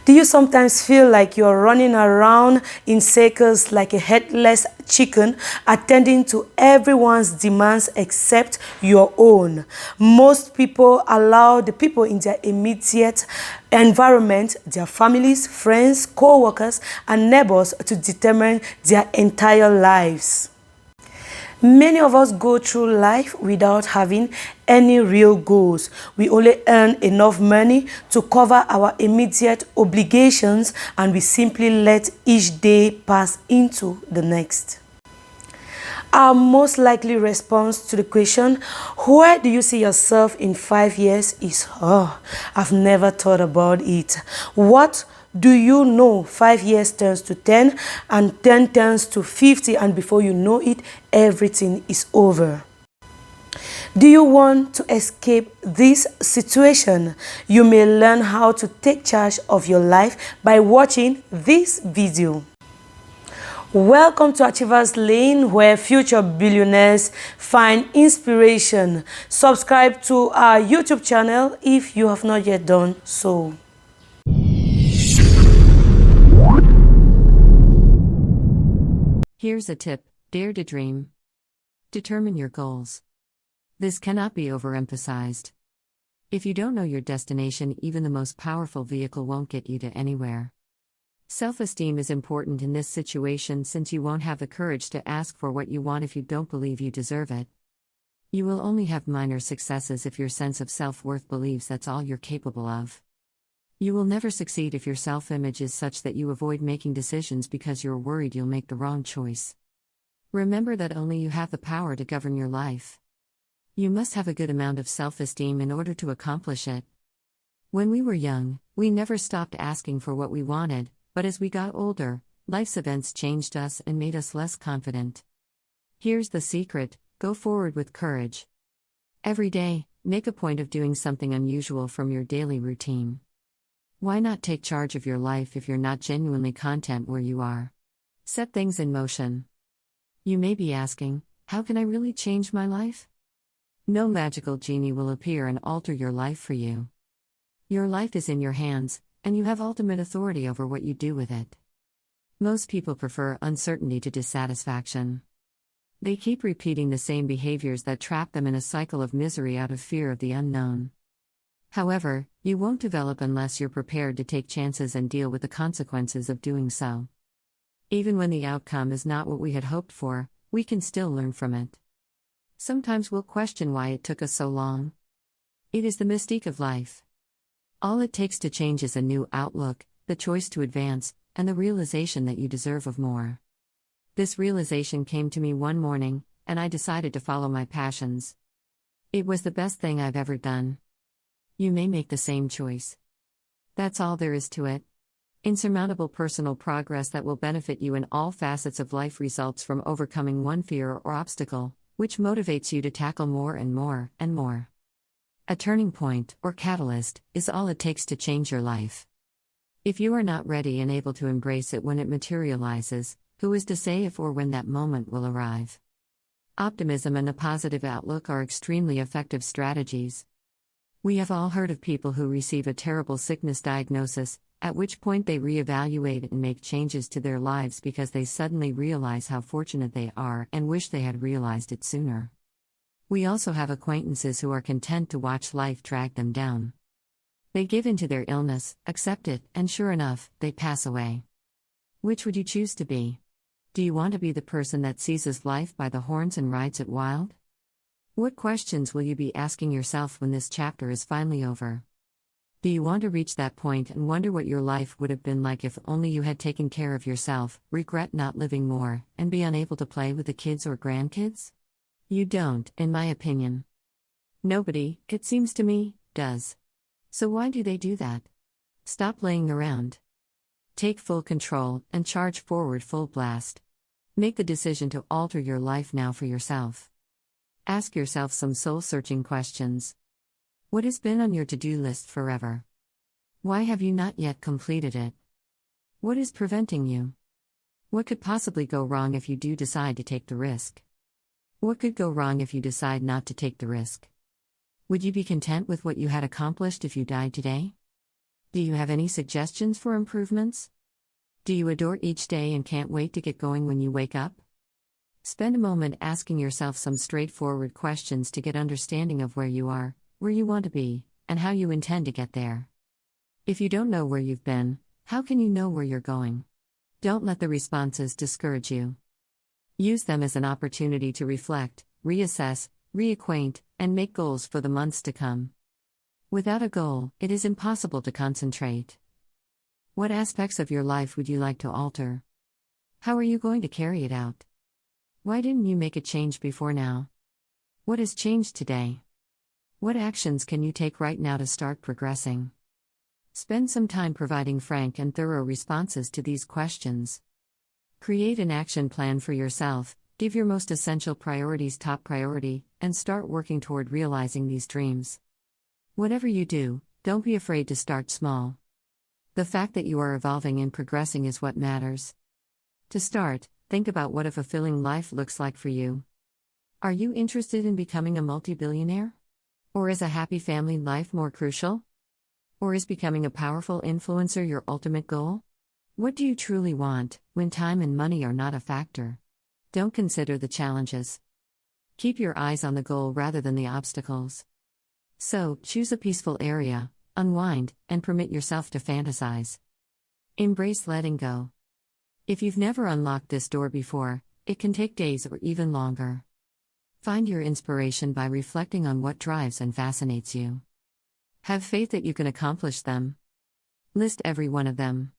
Do you sometimes feel like you're running around in circles like a headless chicken, attending to everyone's demands except your own? Most people allow the people in their immediate environment, their families, friends, co-workers, and neighbors to determine their entire lives. Many of us go through life without having any real goals. We only earn enough money to cover our immediate obligations, and we simply let each day pass into the next. Our most likely response to the question, where do you see yourself in 5 years, is, oh, I've never thought about it. What do you know? 5 years turns to 10, and 10 turns to 50, and before you know it, everything is over. Do you want to escape this situation? You may learn how to take charge of your life by watching this video. Welcome to Achievers Lane, where future billionaires find inspiration. Subscribe to our YouTube channel if you have not yet done so. Here's a tip: dare to dream. Determine your goals. This cannot be overemphasized. If you don't know your destination, even the most powerful vehicle won't get you to anywhere. Self-esteem is important in this situation, since you won't have the courage to ask for what you want if you don't believe you deserve it. You will only have minor successes if your sense of self-worth believes that's all you're capable of. You will never succeed if your self-image is such that you avoid making decisions because you're worried you'll make the wrong choice. Remember that only you have the power to govern your life. You must have a good amount of self-esteem in order to accomplish it. When we were young, we never stopped asking for what we wanted, but as we got older, life's events changed us and made us less confident. Here's the secret: go forward with courage. Every day, make a point of doing something unusual from your daily routine. Why not take charge of your life if you're not genuinely content where you are? Set things in motion. You may be asking, how can I really change my life? No magical genie will appear and alter your life for you. Your life is in your hands, and you have ultimate authority over what you do with it. Most people prefer uncertainty to dissatisfaction. They keep repeating the same behaviors that trap them in a cycle of misery out of fear of the unknown. However, you won't develop unless you're prepared to take chances and deal with the consequences of doing so. Even when the outcome is not what we had hoped for, we can still learn from it. Sometimes we'll question why it took us so long. It is the mystique of life. All it takes to change is a new outlook, the choice to advance, and the realization that you deserve of more. This realization came to me one morning, and I decided to follow my passions. It was the best thing I've ever done. You may make the same choice. That's all there is to it. Insurmountable personal progress that will benefit you in all facets of life results from overcoming one fear or obstacle, which motivates you to tackle more and more and more. A turning point, or catalyst, is all it takes to change your life. If you are not ready and able to embrace it when it materializes, who is to say if or when that moment will arrive? Optimism and a positive outlook are extremely effective strategies. We have all heard of people who receive a terrible sickness diagnosis, at which point they reevaluate and make changes to their lives because they suddenly realize how fortunate they are and wish they had realized it sooner. We also have acquaintances who are content to watch life drag them down. They give in to their illness, accept it, and sure enough, they pass away. Which would you choose to be? Do you want to be the person that seizes life by the horns and rides it wild? What questions will you be asking yourself when this chapter is finally over? Do you want to reach that point and wonder what your life would have been like if only you had taken care of yourself, regret not living more, and be unable to play with the kids or grandkids? You don't, in my opinion. Nobody, it seems to me, does. So why do they do that? Stop laying around. Take full control and charge forward full blast. Make the decision to alter your life now for yourself. Ask yourself some soul-searching questions. What has been on your to-do list forever? Why have you not yet completed it? What is preventing you? What could possibly go wrong if you do decide to take the risk? What could go wrong if you decide not to take the risk? Would you be content with what you had accomplished if you died today? Do you have any suggestions for improvements? Do you adore each day and can't wait to get going when you wake up? Spend a moment asking yourself some straightforward questions to get understanding of where you are, where you want to be, and how you intend to get there. If you don't know where you've been, how can you know where you're going? Don't let the responses discourage you. Use them as an opportunity to reflect, reassess, reacquaint, and make goals for the months to come. Without a goal, it is impossible to concentrate. What aspects of your life would you like to alter? How are you going to carry it out? Why didn't you make a change before now? What has changed today? What actions can you take right now to start progressing? Spend some time providing frank and thorough responses to these questions. Create an action plan for yourself, give your most essential priorities top priority, and start working toward realizing these dreams. Whatever you do, don't be afraid to start small. The fact that you are evolving and progressing is what matters. To start, think about what a fulfilling life looks like for you. Are you interested in becoming a multi-billionaire? Or is a happy family life more crucial? Or is becoming a powerful influencer your ultimate goal? What do you truly want, when time and money are not a factor? Don't consider the challenges. Keep your eyes on the goal rather than the obstacles. So, choose a peaceful area, unwind, and permit yourself to fantasize. Embrace letting go. If you've never unlocked this door before, it can take days or even longer. Find your inspiration by reflecting on what drives and fascinates you. Have faith that you can accomplish them. List every one of them.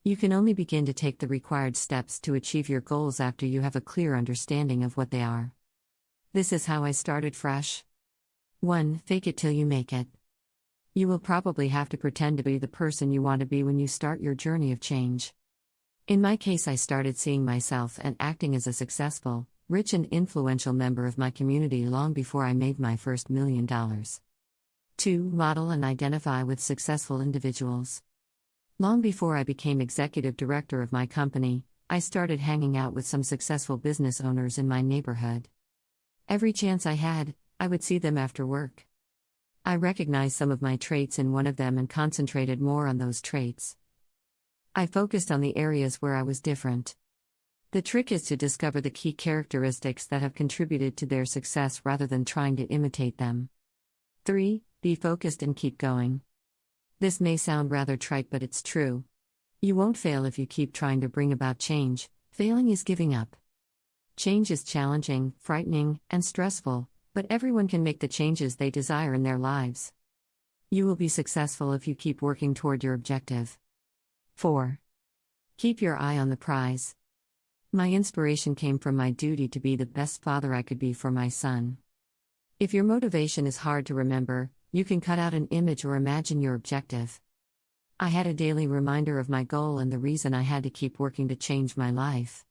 You can only begin to take the required steps to achieve your goals after you have a clear understanding of what they are. This is how I started fresh. 1. Fake it till you make it. You will probably have to pretend to be the person you want to be when you start your journey of change. In my case, I started seeing myself and acting as a successful, rich and influential member of my community long before I made my first $1 million. 2. Model and identify with successful individuals. Long before I became executive director of my company, I started hanging out with some successful business owners in my neighborhood. Every chance I had, I would see them after work. I recognized some of my traits in one of them and concentrated more on those traits. I focused on the areas where I was different. The trick is to discover the key characteristics that have contributed to their success rather than trying to imitate them. 3. Be focused and keep going. This may sound rather trite, but it's true. You won't fail if you keep trying to bring about change. Failing is giving up. Change is challenging, frightening, and stressful, but everyone can make the changes they desire in their lives. You will be successful if you keep working toward your objective. 4. Keep your eye on the prize. My inspiration came from my duty to be the best father I could be for my son. If your motivation is hard to remember, you can cut out an image or imagine your objective. I had a daily reminder of my goal and the reason I had to keep working to change my life.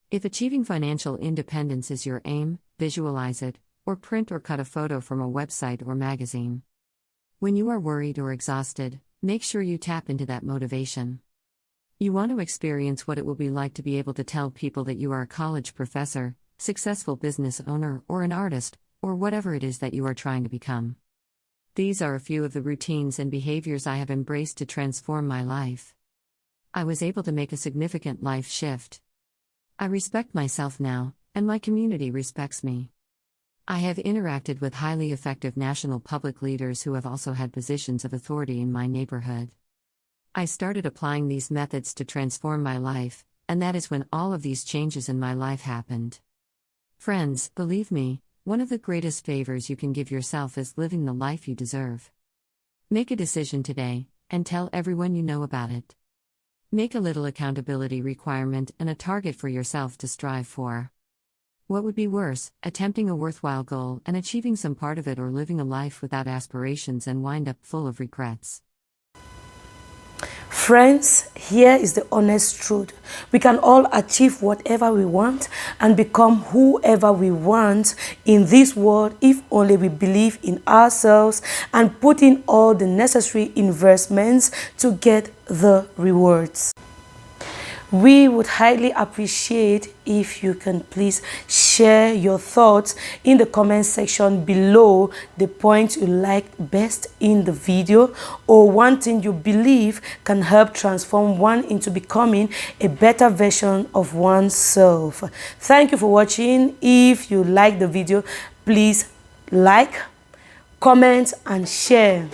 If achieving financial independence is your aim, visualize it, or print or cut a photo from a website or magazine. When you are worried or exhausted, make sure you tap into that motivation. You want to experience what it will be like to be able to tell people that you are a college professor, successful business owner, or an artist, or whatever it is that you are trying to become. These are a few of the routines and behaviors I have embraced to transform my life. I was able to make a significant life shift. I respect myself now, and my community respects me. I have interacted with highly effective national public leaders who have also had positions of authority in my neighborhood. I started applying these methods to transform my life, and that is when all of these changes in my life happened. Friends, believe me, one of the greatest favors you can give yourself is living the life you deserve. Make a decision today, and tell everyone you know about it. Make a little accountability requirement and a target for yourself to strive for. What would be worse, attempting a worthwhile goal and achieving some part of it, or living a life without aspirations and wind up full of regrets? Friends, here is the honest truth. We can all achieve whatever we want and become whoever we want in this world if only we believe in ourselves and put in all the necessary investments to get the rewards. We would highly appreciate if you can please share your thoughts in the comment section below, the points you liked best in the video, or one thing you believe can help transform one into becoming a better version of oneself. Thank you for watching. If you like the video, please like, comment and share.